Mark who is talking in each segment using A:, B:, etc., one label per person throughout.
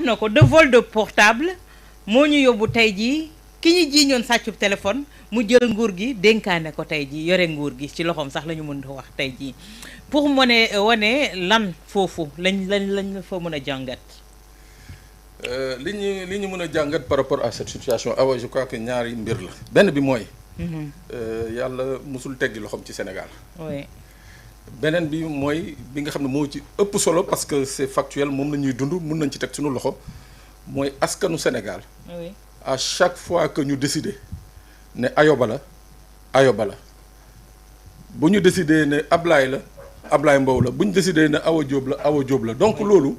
A: na ko de vol de portable moo ñu yóbbu tey jii ki ñu jiiñoon sàccub téléphone mu jël nguur gi dénkaane ko tey jii yore nguur gi ci loxoom sax la ñu mën a wax tey jii pour wane lan foofu lañ fa mën a jàngat.
B: li ñu mën a jàngat par rapport à cette situation awa je crois que ñaari mbir la benn bi mooy. yàlla musul teggi loxoom ci Sénégal.
A: oui.
B: beneen bi mooy bi nga xam ne moo ci ëpp solo parce que c'est factuel moom la ñuy dund mun nañ ci teg suñu loxo mooy askanu Sénégal.
A: oui.
B: à chaque fois que ñu décider ne Ayoba la bu ñu décider ne Ablaye Mbow la bu ñu décider ne Awa Diop la donc loolu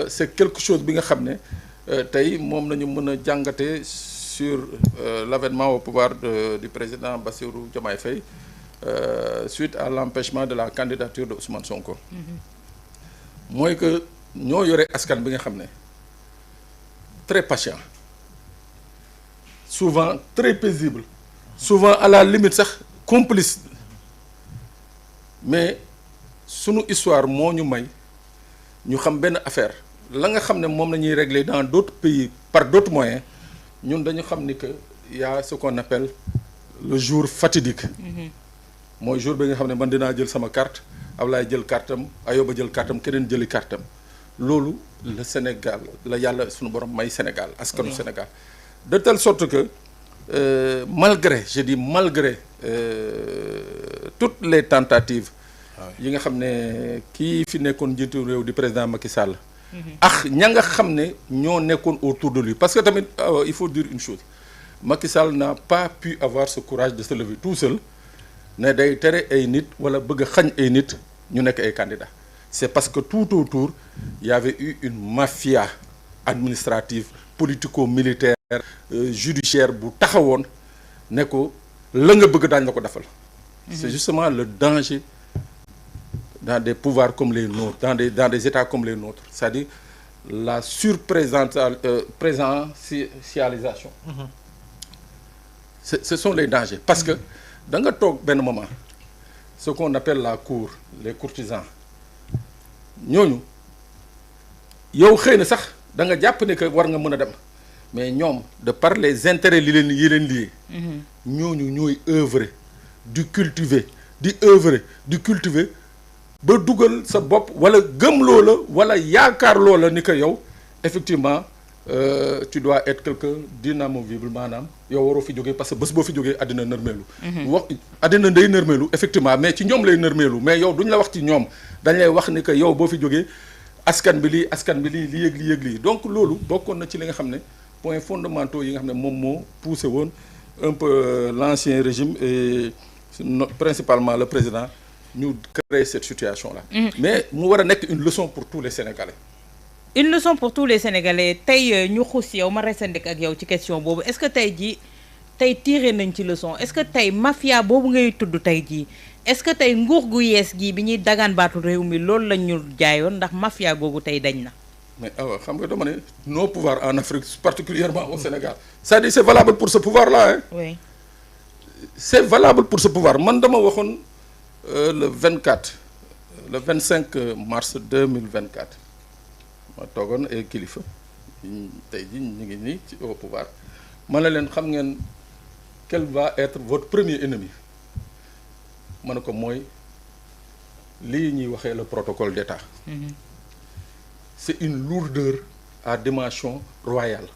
B: c'est quelque chose bi nga xam ne tey moom nañu mën a jàngate sur l'avènement au pouvoir du président Bassirou Diomaye Faye suite à l'empêchement de la candidature de Ousmane Sonko. mooy que ñoo yore askan bi nga xam ne très patient souvent très paisible souvent à la limite sax complice mais sunu histoire moo ñu may ñu xam benn affaire la nga xam ne moom la ñuy régler dans d'autres pays par d'autres moyens ñun dañu xam ni que y a ce qu'on appelle le jour fatidique. mooy jour bi nga xam ne man dinaa jël sama carte Ablaye jël cartam Ayoba jël cartam keneen jëli cartam loolu le Sénégal la yàlla suñu borom may Sénégal askanu Sénégal de telle sorte que malgré toutes les tentatives yi nga xam ne kii fi nekkoon njiitu réew di président Macky Sall ak ña nga xam ne ñoo nekkoon autour de lui parce que tamit il faut dire une chose Macky Sall n'a pas pu avoir ce courage de se lever tout seul ne day tere ay nit wala bëgg a xañ ay nit ñu nekk ay candidats c'est parce que tout autour il y avait eu une mafia administrative politico-militaire judiciaire bu taxawoon ne ko la nga bëgg daañu la ko defal. C'est justement le danger dans des pouvoirs comme les nôtres dans des états comme les nôtres c'est-à-dire la présidentialisation. Ce sont les dangers parce que da nga toog benn moment ce qu'on appelle la cour les courtisans ñooñu yow xëy na sax da nga jàpp ne que war nga mën a dem mais ñoom de par les intérêts yi leen lié ñooñu ñooy œuvrer di cultiver ba dugal sa bopp wala gëm loola wala yaakaar loola ni que yow effectivement tu dois être quelqu'un d'inamovible maanaam yow waroo fi jógee parce que bés boo fi jógee àddina nërmeelu wax àddina day nërmeelu effectivement mais ci ñoom lay nërmeelu mais yow duñ la wax ci ñoom dañ lay wax ni que yow boo fi jógee askan bi lii li yëg lii donc loolu bokkoon na ci li nga xam ne points fondamentaux yi nga xam ne moom moo poussé woon un peu l'ancien régime et principalement le président ñu créer cette situation là mais mu war a nekk une leçon pour tous les Sénégalais.
A: Une leçon pour tous les Sénégalais tey ñu xuus yow ma resandik ak yow ci question boobu est-ce que tey jii tey tiré nañ ci leçon est-ce que tey mafia boobu ngay tudd tey jii est-ce que tey nguur gu yees gii bi ñuy dagaan baatu réew mi loolu lañ ñu jaayoon ndax mafia googu tey dañ na.
B: mais awa xam nga dama ne nos pouvoirs en Afrique particulièrement au Sénégal c'est-à-dire c'est valable pour ce pouvoir-là hein.
A: Oui.
B: C'est valable pour ce pouvoir man dama waxoon le 25 mars 2024. ma toogoon ay kilifa tey ji ñu ngi nii ci au pouvoir ma ne leen xam ngeen quel va être votre premier ennemi ma ne ko mooy lii ñuy waxee le protocole d'État. C'est une lourdeur à dimension royale.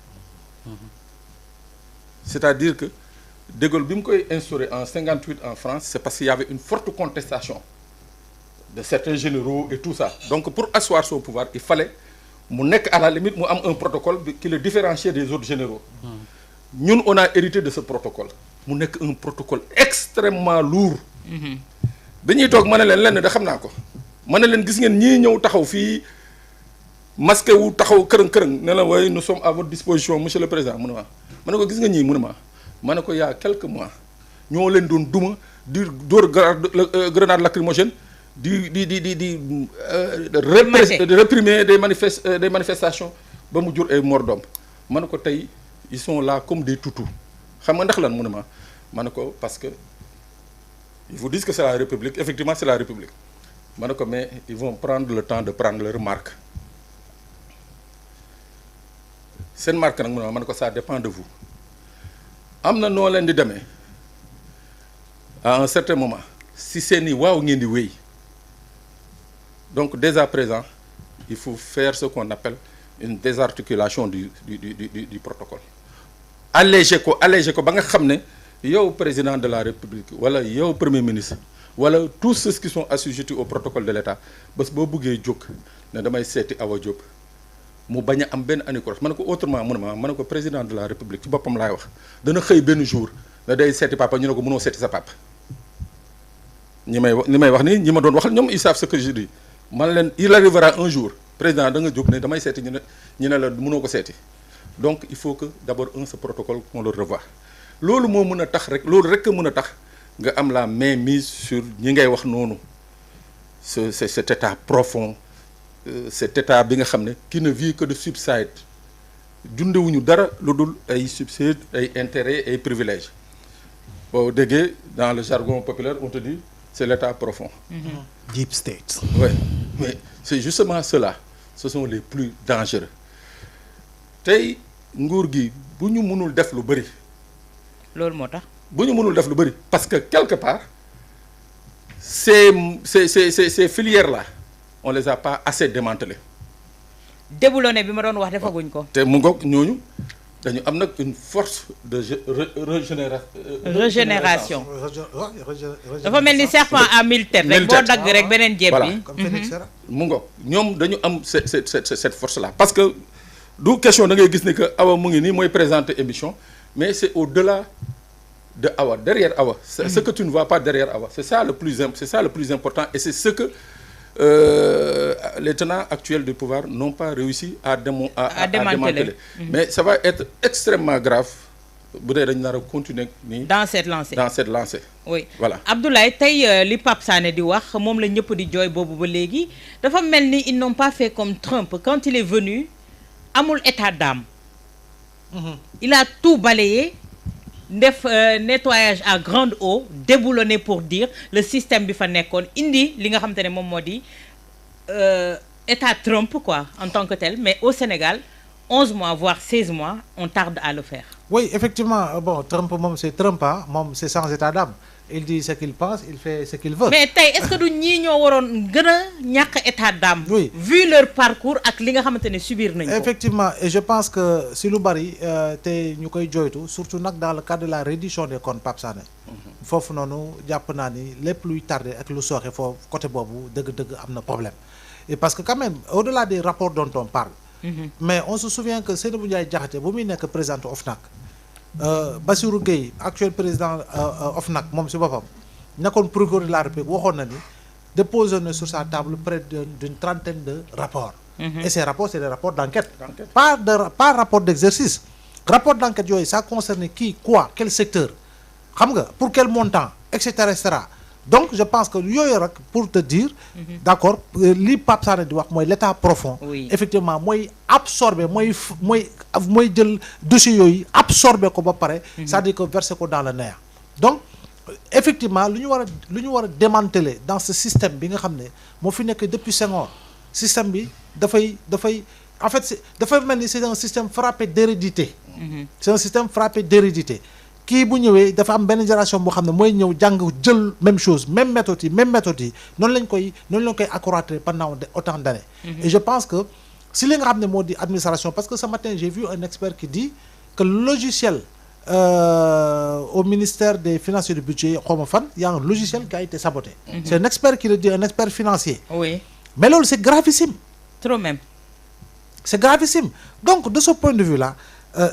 B: C'est-à-dire que De Gaulle bi mu koy instauré en 58 en France c'est parce qu'il y avait une forte contestation de certains généraux et tout ça donc pour asseoir son pouvoir il fallait mu nekk à la limite mu am un protocole qui le différenciait des autres généraux. Ñun on a hérité de ce protocole mu nekk un protocole extrêmement lourd. dañuy toog ma ne leen lenn da xam naa ko ma ne leen gis ngeen ñii ñëw taxaw fii masqué wu taxaw kërëng ne la waaye nous sommes à votre disposition monsieur le président mu ne ma ne ko gis nga ñii mu ne ma ne ko y a quelques mois ñoo leen doon duma di dóor grenade lacrymogène di réprimer des manifestations ba mu jur ay mort d'homme ma ne ko tey ils sont là comme des toutous xam nga ndax lan mu ne ma ne ko parce que ils vous disent que c'est la République effectivement c'est la République ma ne ko mais ils vont prendre le temps de prendre leur marque seen marque nag mu ne ko ça dépend de vous am na noo leen di demee à un certain moment si seeni waaw ngeen di wéy donc dès à présent il faut faire ce qu'on appelle une désarticulation du protocole alléger ko ba nga xam ne yow président de la République wala yow premier ministre wala tous ceux qui sont assujettis au protocole de l'État bés boo buggee jóg ne damay seeti Awa Diop mu bañ a am benn anicroche ma ne ko autrement ma ne ko président de la République ci boppam laay wax dana xëy benn jour ne day seeti papa ñu ne ko mënoo seeti sa papa ñi may wax nii ñi ma doon waxal ñoom ils savent ce que je dis man leen il arrivera un jour président da nga jóg ne damay seeti ñu ne la mënoo ko seeti donc il faut que d'abord ce protocole qu'on le revoie loolu moo mën a tax rek loolu rek mën a tax nga am la mainmise sur ñi ngay wax noonu cet état profond cet état bi nga xam ne qui ne vit que de subside dundewuñu dara lu dul ay subside ay intérêts ay privilèges boo déggee dans le jargon populaire on te dit c'est l'état profond.
C: Deep state.
B: Oui, mais c'est justement cela ce sont les plus dangereux tey nguur gi bu ñu mënul def lu bëri.
A: loolu moo tax.
B: bu ñu mënul def lu bëri parce que quelque part ces filières là on les a pas assez démantelées.
A: déboulonné bi ma doon wax defaguñ ko.
B: te mu ngoog ñooñu dañu am nag une force de régénération.
A: dafa mel ni serpent à mille têtes rek boo dagg rek beneen jéb bi.
B: mu ngoog ñoom dañu am cette force là parce que du question da ngay gis ne que Awa mu ngi nii mooy présenter émission mais c'est au-delà de Awa derrière Awa. C'est ce que tu ne vois pas derrière Awa c'est ça le plus important et c'est ce que les tenants actuels du pouvoir n'ont pas réussi à démanteler. Mais ça va être extrêmement grave bu dee dañu nar a continuer nii.
A: dans cette lancée. Oui
B: voilà
A: Abdoulaye tey li Pape Sané di wax moom la ñëpp di jooy boobu ba léegi dafa mel ni ils n'ont pas fait comme Trump quand il est venu amul état d'âme. Il a tout balayé. def nettoyage à grande eau déboulonné pour dire le système bi fa nekkoon indi li nga xamante ne moom moo di état Trump quoi en tant que tel mais au Sénégal 11 mois voire 16 mois on tarde à le faire.
C: Oui effectivement bon Trump moom c'est Trump moom c'est sans état d'âme il dit ce qu'il pense il fait ce qu'il veut.
A: mais tey est-ce que du ñii ñoo waroon gën a ñàkk état d'âme.
C: Oui
A: vu leur parcours ak li nga xamante ne subir nañ ko.
C: effectivement et je pense que si lu bari te ñu koy joytu surtout nag dans le cadre de la reddition des comptes Pape Sané. foofu noonu jàpp naa ni lépp luy tardé ak lu sooxe foofu côté boobu dëgg-dëgg am na problème et parce que quand même au-delà des rapports dont on parle. mais on se souvient que Seynabou Ndiaye Diakhaté bu muy nekk président OFNAC. Bassirou Gueye actuel président OFNAC moom si boppam nekkoon procureur de la République waxoon na ni déposé na sur sa table près d'une trentaine de rapports. Et ces rapports c'est des rapports d'enquête. Pas rapport d'exercice. Rapport d'enquête yooyu ça concerne qui quoi quel secteur xam nga pour quel montant et cetera et cetera donc je pense que yooyu rek pour te dire. d'accord li Pape Sané di wax mooy l'état profond.
A: Oui.
C: Effectivement mooy absorber mooy jël dossier yooyu absorber ko ba pare. c'est-à-dire que verser ko dans le néant. donc effectivement lu ñu war a démanteler dans ce système bi nga xam ne moo fi nekk depuis Senghor système bi dafay en fait dafay mel ni c'est un système frappé d'hérédité. C'est un système frappé d'hérédité. kii bu ñëwee dafa am benn génération boo xam ne mooy ñëw jàng jël même chose même méthode yi noonu lañ koy accroître pendant autant d'années. Et je pense que si li nga xam ne moo di administration parce que ce matin j'ai vu un expert qui dit que le logiciel au ministère des finances et du budget xaw ma fan y a un logiciel qui a été saboté. C'est un expert qui le dit un expert financier.
A: Oui.
C: Mais loolu c'est gravissime.
A: Trop même.
C: C'est gravissime donc de ce point de vue là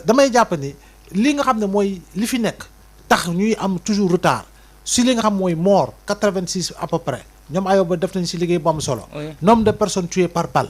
C: damay jàpp ni li nga xam ne mooy li fi nekk tax ñuy am toujours retard si li nga xam mooy mort 86 à peu près ñoom ayoba def nañ si liggéey bu am solo. Nombre de personnes tuées par balle.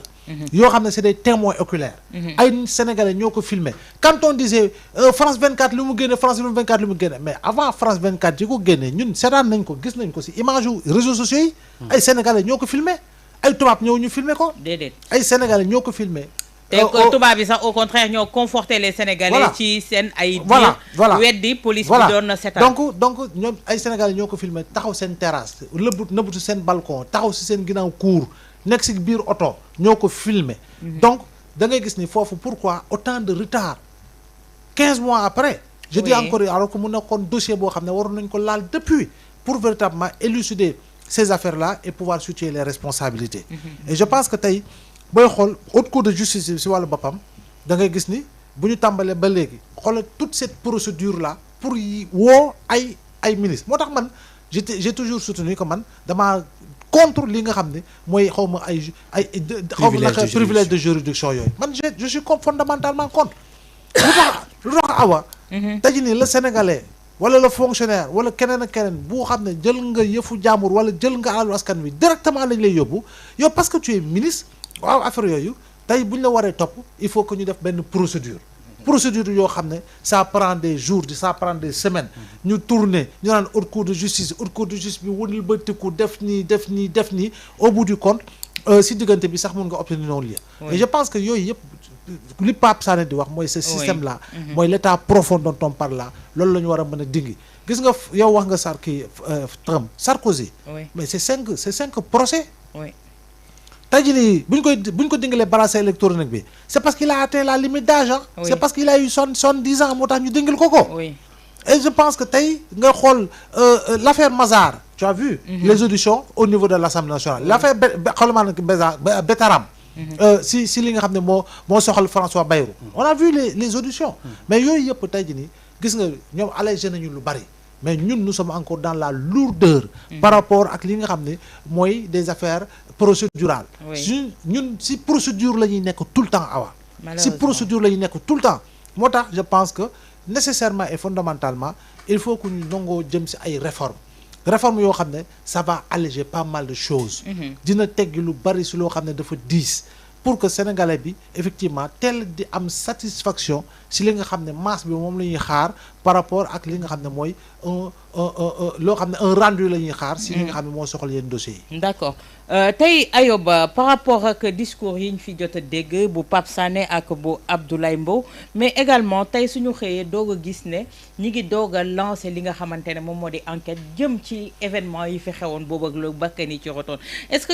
C: yoo xam ne c'est des témoins oculaires. ay Sénégalais ñoo ko filmé quand on disait France 24 li mu génne France 24 li mu génne mais avant France 24 yi ko génne ñun seetaan nañ ko gis nañ ko si image yu réseaux sociaux yi. ay Sénégalais ñoo ko filmé ay tubaab ñëw ñu filmé ko.
A: déedéet
C: ay Sénégalais ñoo ko filmé.
A: te tubaab bi sax au contraire ñoo conforter les Sénégalais. ci seen ay.
C: voilà
A: weddi police bi doon na seetaan.
C: donc ñoom ay Sénégalais ñoo ko filmé taxaw seen terrasse nëbbutu seen balcon taxaw si seen ginnaaw cour nekk si biir oto ñoo ko filmé. Donc da ngay gis ni foofu pourquoi autant de retard 15 mois après. je dis encore alors que mu nekkoon dossier boo xam ne waroon nañ ko laal depuis pour véritablement élucider ces affaires là et pouvoir situer les responsabilités. Et je pense que tey booy xool haute cour de justice si wàllu boppam da ngay gis ni bu ñu tàmbalee ba léegi xoolal toute cette procédure là pour woo ay ministres moo tax man j'ai toujours soutenu que man damaa contre li nga xam ne mooy xaw ma ay xaw ma naka privilège de juridiction yooyu man je suis fondamentalement contre lu tax awa tey nii le sénégalais wala le fonctionnaire wala keneen ak keneen boo xam ne jël nga yëfu jàmbur wala jël nga alalu askan wi directement lañ lay yóbbu yow parce que tu es ministre waaw affaire yooyu tey bu ñu la waree topp il faut que ñu def benn procédure yoo xam ne ça prend des jours ça prend des semaines ñu tourner ñu naan haute cour de justice bi wunil ba tikku def nii au bout du compte si diggante bi sax mun nga obtenir non lieu et je pense que yooyu yëpp li Pape Sané di wax mooy ce système là mooy l'état profond dont on parle là loolu la ñu war a mën a dingi gis nga yow wax nga Trump Sarkozy mais c'est cinq procès tey jii nii bu ñu ko dingalee bracelet électronique bi c'est parce qu'il a atteint la limite d'âge c'est parce qu'il a eu 70 ans moo tax ñu dingal ko et je pense que tey nga xool l'affaire Mazars tu as vu les auditions au niveau de l'Assemblée nationale l'affaire Betaram si li nga xam ne moo soxal François Bayrou on a vu les auditions mais yooyu yëpp tey jii nii gis nga ñoom allégé nañu lu bari mais ñun nous sommes encore dans la lourdeur par rapport ak li nga xam ne mooy des affaires procédurales ñun si procédure la ñuy nekk tout le temps awa si procédure la ñuy nekk tout le temps moo tax je pense que nécessairement et fondamentalement il faut que ñu nangoo jëm si ay réformes yoo xam ne ça va alléger pas mal de choses dina teggi lu bari si loo xam ne dafa diis pour que sénégalais bi effectivement teel di am satisfaction si li nga xam ne masse bi moom la ñuy xaar par rapport ak li nga xam ne mooy loo xam ne un rendu la ñuy xaar si li nga xam ne moo soxal yenn dossiers yi
A: d'accord tey Ayoba par rapport ak discours yi ñu fi jot a dégg bu Pape Sané ak bu Abdoulaye Mbow mais également tey suñu xëyee doog a gis ne ñi ngi doog a lancer li nga xamante ne moom moo di enquête jëm ci événement yi fi xewoon boobu ak lu bakkan yi ci rotoon est-ce que